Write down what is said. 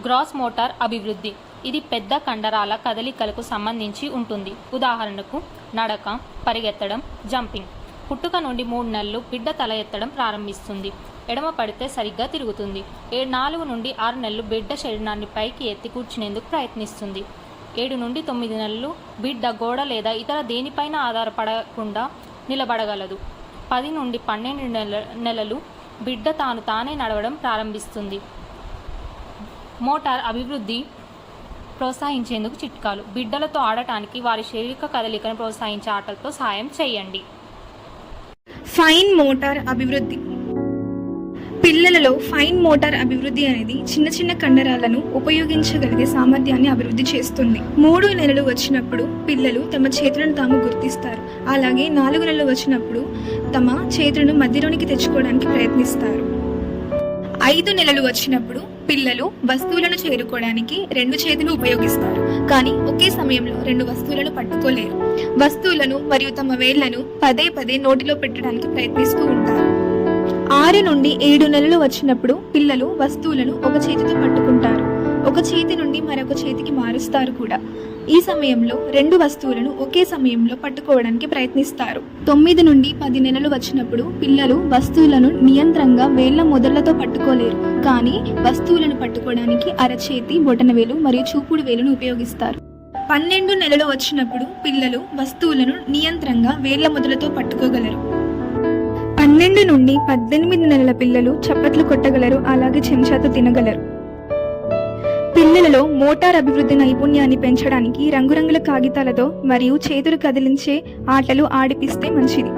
Gross motor అభివృద్ధి. ఇది పెద్ద కండరాల కదలికలకు సంబంధించి ఉంటుంది. ఉదాహరణకు నడక, పరిగెత్తడం, జంపింగ్. పుట్టుక నుండి 3 నెలలు బిడ్డ తల ఎత్తడం ప్రారంభిస్తుంది. ఎడమ పడితే సరిగ్గా తిరుగుతుంది. 4 నుండి 6 నెలలు బిడ్డ శరీరాన్ని పైకి ఎత్తి కూర్చునేందుకు ప్రయత్నిస్తుంది. 7 నుండి 9 నెలలు బిడ్డ గోడ లేదా ఇతర దేనిపైన ఆధారపడకుండా నిలబడగలదు. 10 నుండి 12 నెలలు బిడ్డ తానే నడవడం ప్రారంభిస్తుంది. మోటార్ అభివృద్ధి ప్రోత్సహించేందుకు చిట్కాలు. బిడ్డలతో ఆడటానికి వారి శారీరక కదలికను ప్రోత్సహించే ఆటలతో సాయం చేయండి. ఫైన్ మోటార్ అభివృద్ధి. పిల్లలలో ఫైన్ మోటార్ అభివృద్ధి అనేది చిన్న చిన్న కండరాలను ఉపయోగించగలిగే సామర్థ్యాన్ని అభివృద్ధి చేస్తుంది. 3 నెలలు వచ్చినప్పుడు పిల్లలు తమ చేతులను తాము గుర్తిస్తారు. అలాగే 4 నెలలు వచ్చినప్పుడు తమ చేతులను మధ్యలోనికి తెచ్చుకోవడానికి ప్రయత్నిస్తారు. 5 నెలలు వచ్చినప్పుడు పిల్లలు వస్తువులను చేరుకోవడానికి 2 చేతులు ఉపయోగిస్తారు. కానీ ఒకే సమయంలో 2 వస్తువులను పట్టుకోలేరు. వస్తువులను మరియు తమ వేళ్లను పదే పదే నోటిలో పెట్టడానికి ప్రయత్నిస్తూ ఉంటారు. 6 నుండి 7 నెలలు వచ్చినప్పుడు పిల్లలు వస్తువులను ఒక చేతితో పట్టుకుంటారు. ఒక చేతి నుండి మరొక చేతికి మారుస్తారు కూడా. ఈ సమయంలో 2 వస్తువులను ఒకే సమయంలో పట్టుకోవడానికి ప్రయత్నిస్తారు. 9 నుండి 10 నెలలు వచ్చినప్పుడు పిల్లలు వస్తువులను నియంత్రణగా వేళ్ల మొదళ్లతో పట్టుకోలేరు. కానీ వస్తువులను పట్టుకోవడానికి అరచేతి, బొటనవేలు మరియు చూపుడు వేలును ఉపయోగిస్తారు. 12 నెలలు వచ్చినప్పుడు పిల్లలు వస్తువులను నియంత్రణగా వేళ్ల మొదలతో పట్టుకోగలరు. 12 నుండి 18 నెలల పిల్లలు చప్పట్లు కొట్టగలరు. అలాగే చెంచాతో తినగలరు. పిల్లలలో మోటార్ అభివృద్ధి నైపుణ్యాన్ని పెంచడానికి రంగురంగుల కాగితాలతో మరియు చేతులు కదిలించే ఆటలు ఆడిపిస్తే మంచిది.